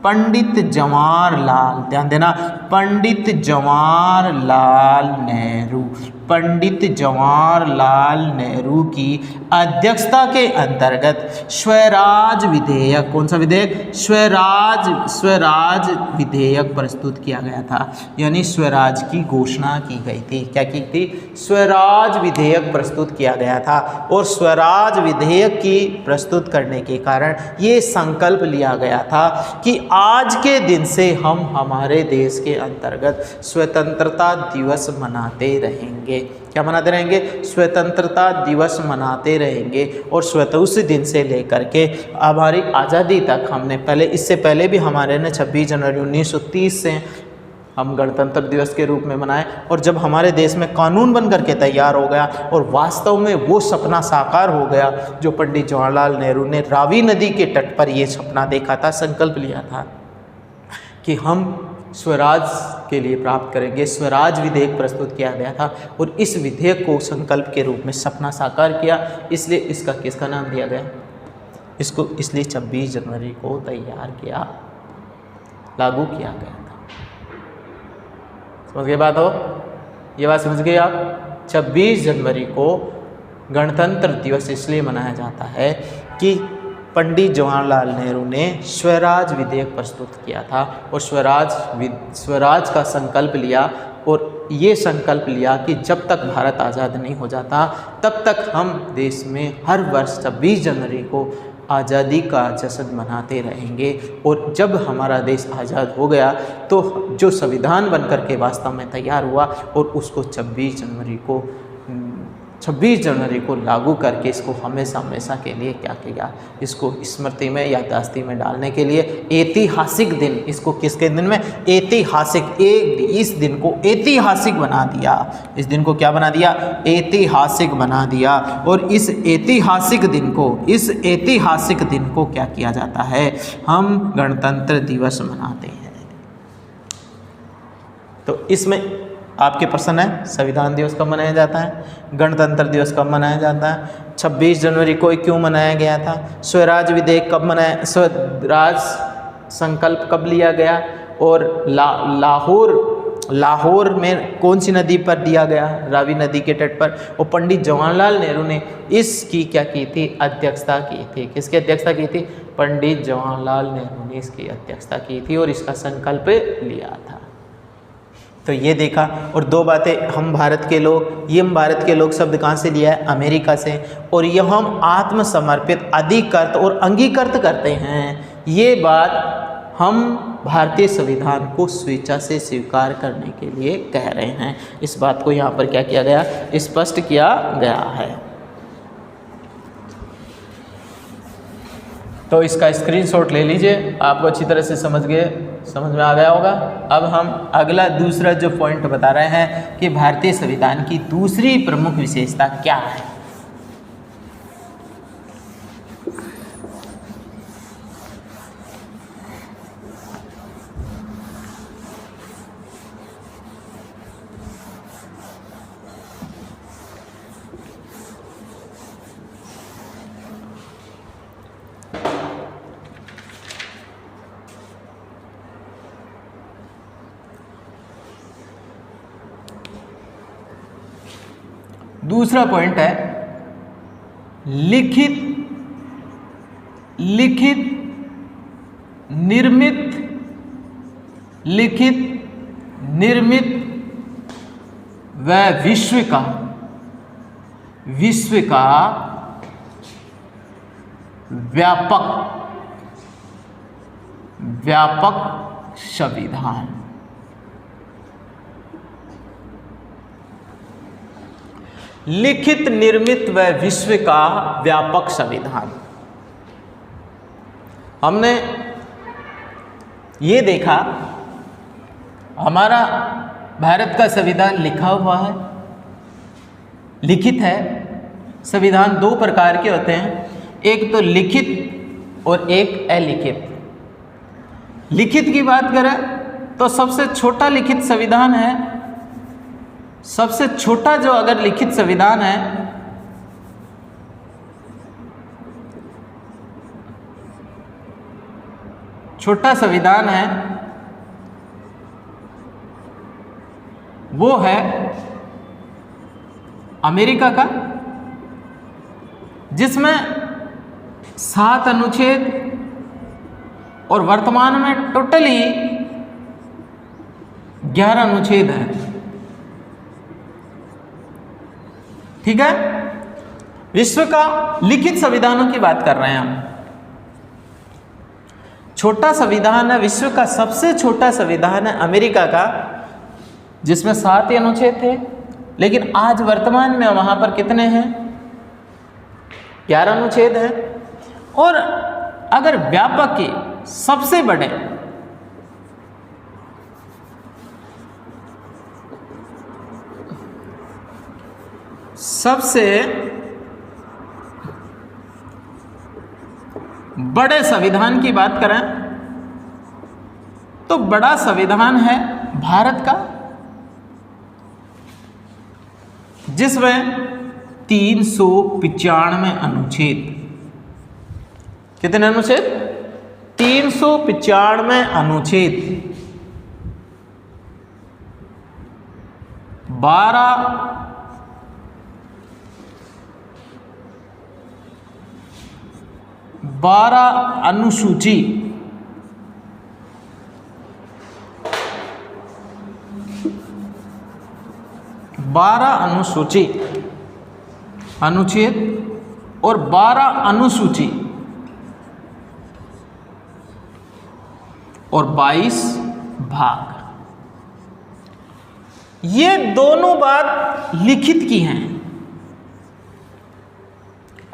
पंडित जवाहरलाल, ध्यान देना, पंडित जवाहरलाल नेहरू, पंडित जवाहरलाल नेहरू की अध्यक्षता के अंतर्गत स्वराज विधेयक, कौन सा विधेयक? स्वराज विधेयक प्रस्तुत किया गया था, यानी स्वराज की घोषणा की गई थी। क्या की थी? स्वराज विधेयक प्रस्तुत किया गया था। और स्वराज विधेयक की प्रस्तुत करने के कारण ये संकल्प लिया गया था कि आज के दिन से हम हमारे देश के अंतर्गत स्वतंत्रता दिवस मनाते रहेंगे। क्या मनाते रहेंगे? स्वतंत्रता दिवस मनाते रहेंगे। और उस दिन से लेकर के हमारी आज़ादी तक हमने इससे पहले भी हमारे ने 26 जनवरी 1930 से हम गणतंत्र दिवस के रूप में मनाए। और जब हमारे देश में कानून बन करके तैयार हो गया और वास्तव में वो सपना साकार हो गया जो पंडित जवाहरलाल नेहरू ने रावी नदी के तट पर ये सपना देखा था, संकल्प लिया था कि हम स्वराज के लिए प्राप्त करेंगे, स्वराज विधेयक प्रस्तुत किया गया था। और इस विधेयक को संकल्प के रूप में सपना साकार किया, इसलिए इसका किसका नाम दिया गया? इसको इसलिए 26 जनवरी को तैयार किया, लागू किया गया था। समझ गए बात? हो ये बात समझ गए आप? 26 जनवरी को गणतंत्र दिवस इसलिए मनाया जाता है कि पंडित जवाहरलाल नेहरू ने स्वराज विधेयक प्रस्तुत किया था और स्वराज का संकल्प लिया। और ये संकल्प लिया कि जब तक भारत आज़ाद नहीं हो जाता तब तक हम देश में हर वर्ष 26 जनवरी को आज़ादी का जश्न मनाते रहेंगे। और जब हमारा देश आज़ाद हो गया तो जो संविधान बनकर के वास्तव में तैयार हुआ और उसको 26 जनवरी को लागू करके इसको हमेशा हमेशा के लिए क्या किया? इसको स्मृति में, याददाश्ती में डालने के लिए ऐतिहासिक दिन, इसको किसके दिन में? ऐतिहासिक, इस दिन को ऐतिहासिक बना दिया। इस दिन को क्या बना दिया? ऐतिहासिक बना दिया। और इस ऐतिहासिक दिन को क्या किया जाता है? हम गणतंत्र दिवस मनाते हैं। तो इसमें आपके प्रश्न है, संविधान दिवस कब मनाया जाता है? गणतंत्र दिवस कब मनाया जाता है? 26 जनवरी को क्यों मनाया गया था? स्वराज विधेयक कब मनाया? स्वराज संकल्प कब लिया गया? और लाहौर में कौन सी नदी पर दिया गया? रावी नदी के तट पर। और पंडित जवाहरलाल नेहरू ने इसकी क्या की थी? अध्यक्षता की थी। किसकी अध्यक्षता की थी? पंडित जवाहरलाल नेहरू ने इसकी अध्यक्षता की थी और इसका संकल्प लिया था। तो ये देखा। और दो बातें, हम भारत के लोग शब्द कहाँ से लिया है? अमेरिका से। और यह हम आत्मसमर्पित, अधिकृत और अंगीकृत करते हैं। ये बात हम भारतीय संविधान को स्वेच्छा से स्वीकार करने के लिए कह रहे हैं। इस बात को यहाँ पर क्या किया गया? स्पष्ट किया गया है। तो इसका स्क्रीनशॉट ले लीजिए, आपको अच्छी तरह से समझ में आ गया होगा। अब हम दूसरा जो पॉइंट बता रहे हैं कि भारतीय संविधान की दूसरी प्रमुख विशेषता क्या है। दूसरा पॉइंट है लिखित निर्मित व विश्व का व्यापक संविधान। लिखित, निर्मित व विश्व का व्यापक संविधान। हमने ये देखा हमारा भारत का संविधान लिखा हुआ है, लिखित है। संविधान दो प्रकार के होते हैं, एक तो लिखित और एक अलिखित। लिखित की बात करें तो सबसे छोटा लिखित संविधान है, सबसे छोटा जो अगर लिखित संविधान है छोटा संविधान है वो है अमेरिका का, जिसमें 7 अनुच्छेद और वर्तमान में टोटली 11 अनुच्छेद हैं। ठीक है, विश्व का लिखित संविधानों की बात कर रहे हैं हम। छोटा संविधान है, विश्व का सबसे छोटा संविधान है अमेरिका का, जिसमें 7 अनुच्छेद थे, लेकिन आज वर्तमान में वहां पर कितने हैं? 11 अनुच्छेद हैं। और अगर व्यापक के सबसे बड़े संविधान की बात करें तो बड़ा संविधान है भारत का, जिसमें 395 अनुच्छेद। कितने अनुच्छेद? 395 अनुच्छेद। 12 अनुसूची। 12 अनुसूची अनुच्छेद और 12 अनुसूची और 22 भाग। ये दोनों बात लिखित की हैं।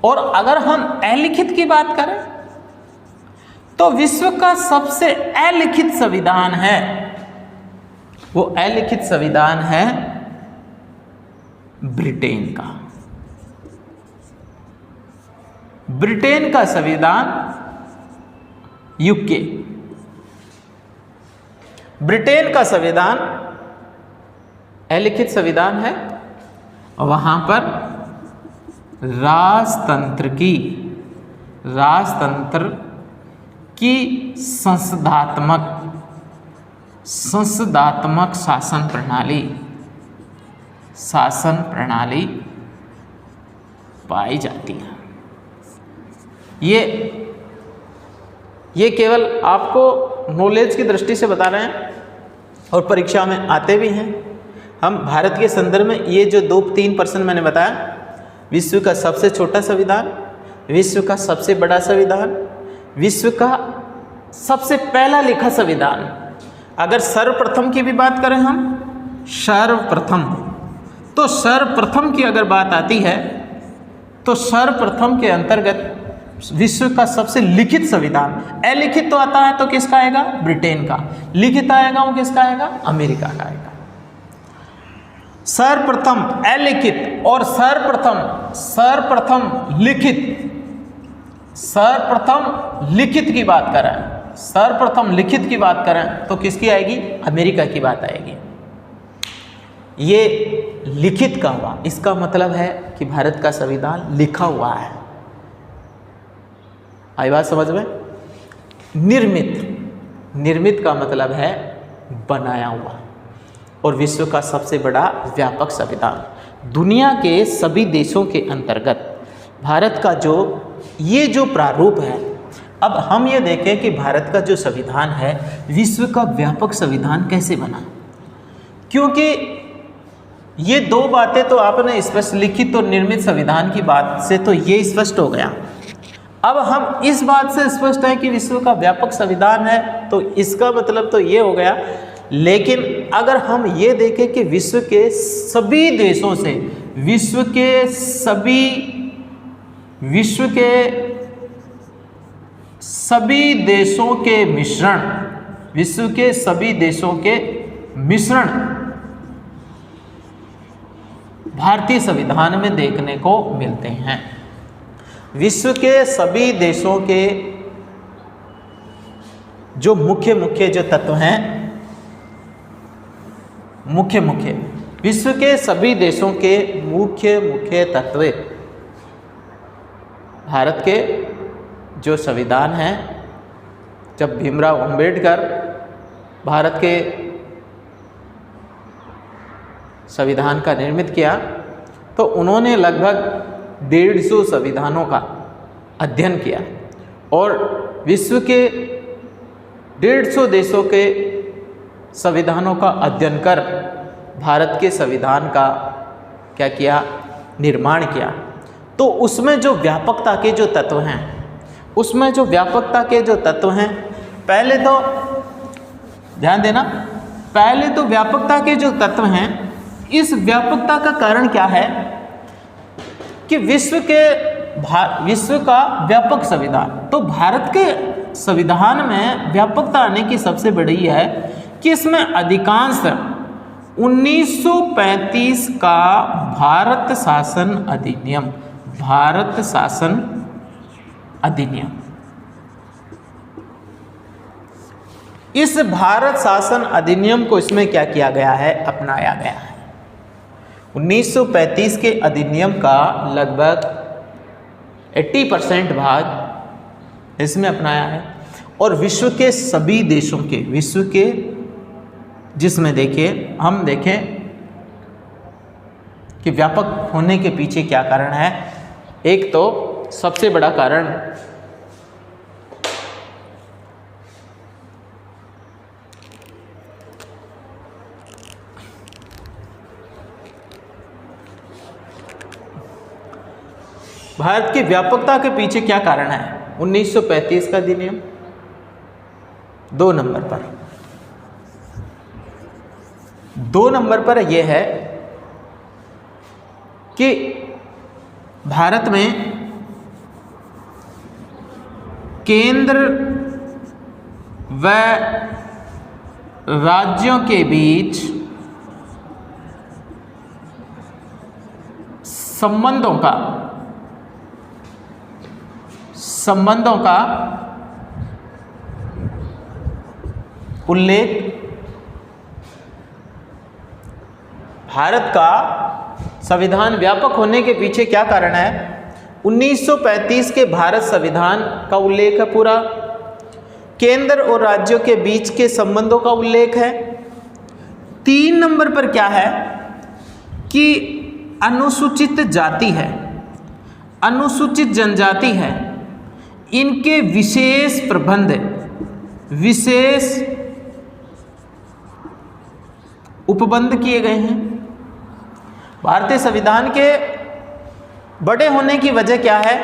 और अगर हम अलिखित की बात करें तो विश्व का सबसे अलिखित संविधान है, वो अलिखित संविधान है ब्रिटेन का। ब्रिटेन का संविधान, यूके, ब्रिटेन का संविधान अलिखित संविधान है। वहां पर राजतंत्र की संसदात्मक शासन प्रणाली पाई जाती है। ये केवल आपको नॉलेज की दृष्टि से बता रहे हैं और परीक्षा में आते भी हैं। हम भारत के संदर्भ में ये जो 2-3 % मैंने बताया, विश्व का सबसे छोटा संविधान, विश्व का सबसे बड़ा संविधान, विश्व का सबसे पहला लिखा संविधान। अगर सर्वप्रथम की भी बात करें हम, सर्वप्रथम की अगर बात आती है तो सर्वप्रथम के अंतर्गत विश्व का सबसे लिखित संविधान। अलिखित तो आता है तो किसका आएगा? ब्रिटेन का। लिखित आएगा वो किसका आएगा? अमेरिका का आएगा। सर्वप्रथम अलिखित और सर्वप्रथम लिखित की बात करें, सर्वप्रथम लिखित की बात करें तो किसकी आएगी? अमेरिका की बात आएगी। ये लिखित का हुआ, इसका मतलब है कि भारत का संविधान लिखा हुआ है। आई बात समझ में? निर्मित का मतलब है बनाया हुआ। और विश्व का सबसे बड़ा व्यापक संविधान। दुनिया के सभी देशों के अंतर्गत भारत का जो प्रारूप है, अब हम ये देखें कि भारत का जो संविधान है विश्व का व्यापक संविधान कैसे बना, क्योंकि ये दो बातें तो आपने स्पष्ट, लिखित और निर्मित संविधान की बात से तो ये स्पष्ट हो गया। अब हम इस बात से स्पष्ट है कि विश्व का व्यापक संविधान है, तो इसका मतलब तो ये हो गया। लेकिन अगर हम ये देखें कि विश्व के सभी देशों से, विश्व के सभी देशों के मिश्रण, विश्व के सभी देशों के मिश्रण भारतीय संविधान में देखने को मिलते हैं। विश्व के सभी देशों के जो मुख्य जो तत्व हैं, विश्व के सभी देशों के मुख्य तत्व भारत के जो संविधान है, जब भीमराव अंबेडकर भारत के संविधान का निर्मित किया तो उन्होंने लगभग 150 संविधानों का अध्ययन किया और विश्व के 150 देशों के संविधानों का अध्ययन कर भारत के संविधान का क्या किया, निर्माण किया। तो उसमें जो व्यापकता के जो तत्व हैं, पहले तो ध्यान देना, पहले तो व्यापकता के जो तत्व हैं, इस व्यापकता का कारण क्या है कि विश्व का व्यापक संविधान। तो भारत के संविधान में व्यापकता आने की सबसे बड़ी है कि इसमें अधिकांश 1935 का भारत शासन अधिनियम, इस भारत शासन अधिनियम को इसमें क्या किया गया है, अपनाया गया है। 1935 के अधिनियम का लगभग 80% भाग इसमें अपनाया है और विश्व के सभी देशों के, जिसमें देखिए हम देखें कि व्यापक होने के पीछे क्या कारण है। एक तो सबसे बड़ा कारण भारत की व्यापकता के पीछे क्या कारण है, 1935 का अधिनियम। 2 नंबर पर यह है कि भारत में केंद्र व राज्यों के बीच संबंधों का उल्लेख, भारत का संविधान व्यापक होने के पीछे क्या कारण है, 1935 के भारत संविधान का उल्लेख है पूरा, केंद्र और राज्यों के बीच के संबंधों का उल्लेख है। 3 नंबर पर क्या है कि अनुसूचित जाति है, अनुसूचित जनजाति है, इनके विशेष प्रबंध, विशेष उपबंध किए गए हैं। भारतीय संविधान के बड़े होने की वजह क्या है,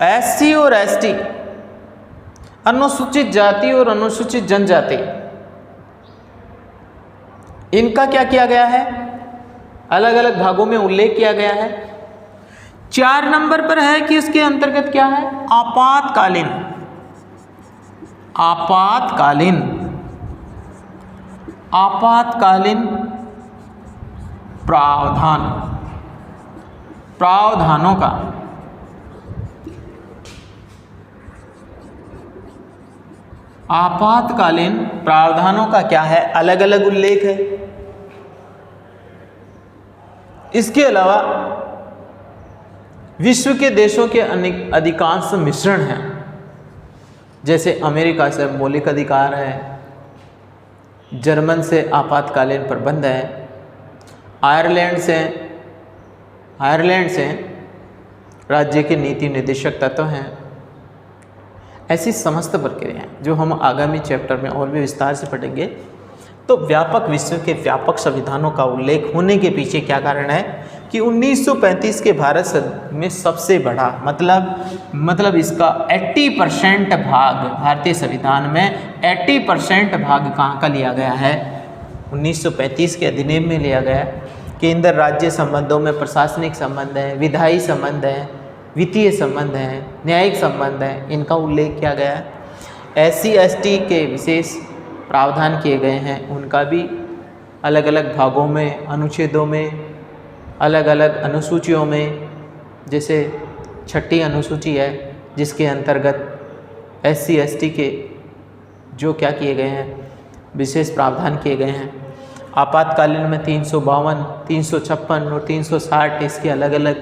एससी और एसटी, अनुसूचित जाति और अनुसूचित जनजाति, इनका क्या किया गया है, अलग अलग भागों में उल्लेख किया गया है। 4 नंबर पर है कि इसके अंतर्गत क्या है, आपातकालीन प्रावधानों का आपातकालीन प्रावधानों का क्या है, अलग अलग उल्लेख है। इसके अलावा विश्व के देशों के अधिकांश मिश्रण हैं, जैसे अमेरिका से मौलिक अधिकार है, जर्मन से आपातकालीन प्रबंध है, आयरलैंड से राज्य के नीति निर्देशक तत्व हैं। ऐसी समस्त प्रक्रियाएं जो हम आगामी चैप्टर में और भी विस्तार से पढ़ेंगे। तो व्यापक विश्व के व्यापक संविधानों का उल्लेख होने के पीछे क्या कारण है कि 1935 के भारत में सबसे बड़ा मतलब इसका 80% भाग, भारतीय संविधान में 80% भाग कहाँ का लिया गया है? 1935 के अधिनियम में लिया गया है। केंद्र राज्य संबंधों में प्रशासनिक संबंध है, विधायी संबंध है, वित्तीय संबंध है, न्यायिक संबंध है, इनका उल्लेख किया गया है। SC ST के विशेष प्रावधान किए गए हैं, उनका भी अलग अलग भागों में, अनुच्छेदों में, अलग अलग अनुसूचियों में, जैसे 6ठी अनुसूची है जिसके अंतर्गत SC ST के जो क्या किए गए हैं, विशेष प्रावधान किए गए हैं। आपातकालीन में 352, 356 और 360 इसके अलग अलग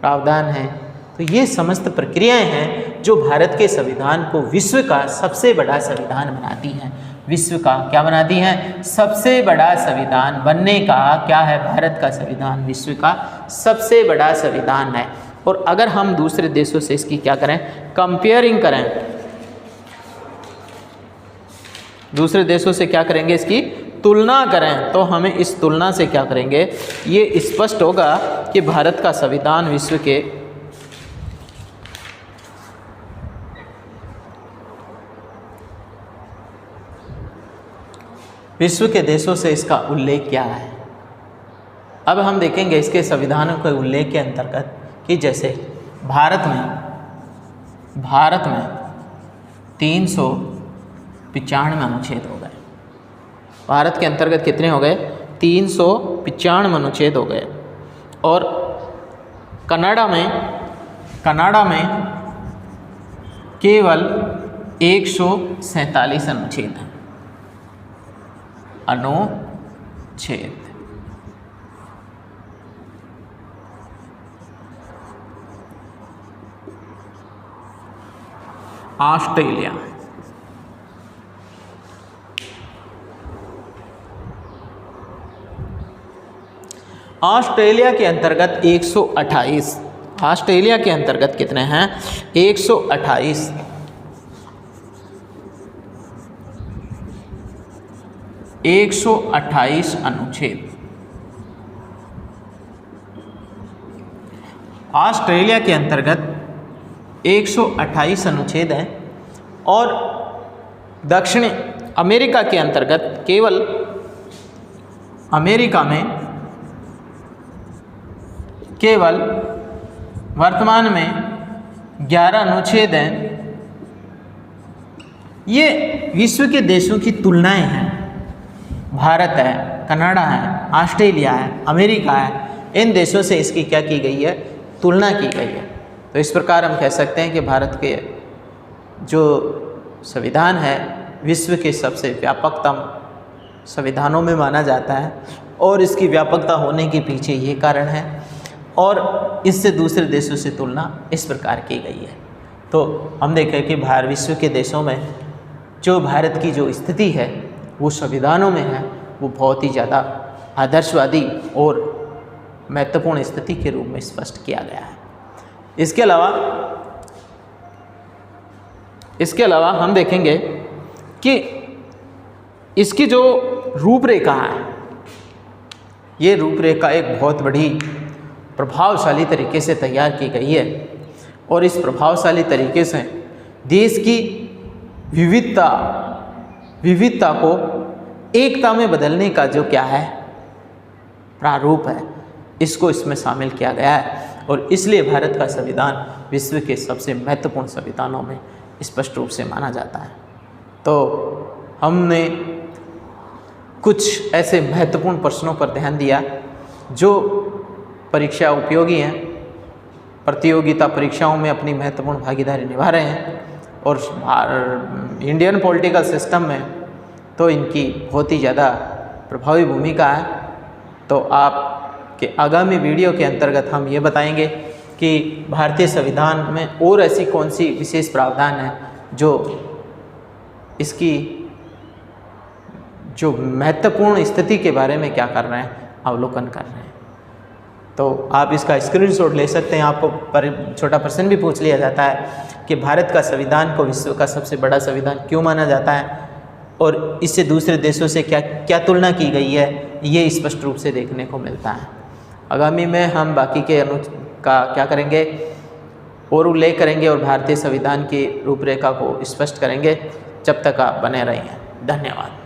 प्रावधान हैं। तो ये समस्त प्रक्रियाएं हैं जो भारत के संविधान को विश्व का सबसे बड़ा संविधान बनाती हैं। विश्व का क्या बनाती हैं? सबसे बड़ा संविधान बनने का क्या है? भारत का संविधान विश्व का सबसे बड़ा संविधान है। और अगर हम दूसरे देशों से इसकी क्या करें, कंपेयरिंग करें, दूसरे देशों से क्या करेंगे, इसकी तुलना करें, तो हमें इस तुलना से क्या करेंगे, ये स्पष्ट होगा कि भारत का संविधान विश्व के देशों से इसका उल्लेख क्या है। अब हम देखेंगे इसके संविधानों के उल्लेख के अंतर्गत कि जैसे भारत में 395 अनुच्छेद हो गए। भारत के अंतर्गत कितने हो गए? 395 अनुच्छेद हो गए। और कनाडा में केवल 147 अनुच्छेद हैं। अनुच्छेद ऑस्ट्रेलिया के अंतर्गत 128। ऑस्ट्रेलिया के अंतर्गत कितने हैं? 128। अनुच्छेद ऑस्ट्रेलिया के अंतर्गत 128 अनुच्छेद हैं। और दक्षिण अमेरिका के अंतर्गत केवल अमेरिका में केवल वर्तमान में 11 अनुच्छेद हैं। ये विश्व के देशों की तुलनाएं हैं। भारत है, कनाडा है, ऑस्ट्रेलिया है, अमेरिका है, इन देशों से इसकी क्या की गई है? तुलना की गई है। तो इस प्रकार हम कह सकते हैं कि भारत के जो संविधान है विश्व के सबसे व्यापकतम संविधानों में माना जाता है। और इसकी व्यापकता होने के पीछे ये कारण है और इससे दूसरे देशों से तुलना इस प्रकार की गई है। तो हम देखें कि विश्व के देशों में जो भारत की जो स्थिति है वो संविधानों में है, वो बहुत ही ज़्यादा आदर्शवादी और महत्वपूर्ण स्थिति के रूप में स्पष्ट किया गया है। इसके अलावा हम देखेंगे कि इसकी जो रूपरेखा है, ये रूपरेखा एक बहुत बड़ी प्रभावशाली तरीके से तैयार की गई है। और इस प्रभावशाली तरीके से देश की विविधता को एकता में बदलने का जो क्या है प्रारूप है, इसको इसमें शामिल किया गया है। और इसलिए भारत का संविधान विश्व के सबसे महत्वपूर्ण संविधानों में स्पष्ट रूप से माना जाता है। तो हमने कुछ ऐसे महत्वपूर्ण प्रश्नों पर ध्यान दिया जो परीक्षा उपयोगी हैं, प्रतियोगिता परीक्षाओं में अपनी महत्वपूर्ण भागीदारी निभा रहे हैं। और इंडियन पॉलिटिकल सिस्टम में तो इनकी बहुत ही ज़्यादा प्रभावी भूमिका है। तो आपके आगामी वीडियो के अंतर्गत हम ये बताएंगे कि भारतीय संविधान में और ऐसी कौन सी विशेष प्रावधान है जो इसकी जो महत्वपूर्ण स्थिति के बारे में क्या कर रहे हैं, अवलोकन कर रहे हैं। तो आप इसका स्क्रीनशॉट ले सकते हैं। आपको छोटा प्रश्न भी पूछ लिया जाता है कि भारत का संविधान को विश्व का सबसे बड़ा संविधान क्यों माना जाता है और इससे दूसरे देशों से क्या क्या तुलना की गई है, ये स्पष्ट रूप से देखने को मिलता है। आगामी में हम बाकी के का क्या करेंगे और उल्लेख करेंगे और भारतीय संविधान की रूपरेखा को स्पष्ट करेंगे। जब तक आप बने रहिए, धन्यवाद।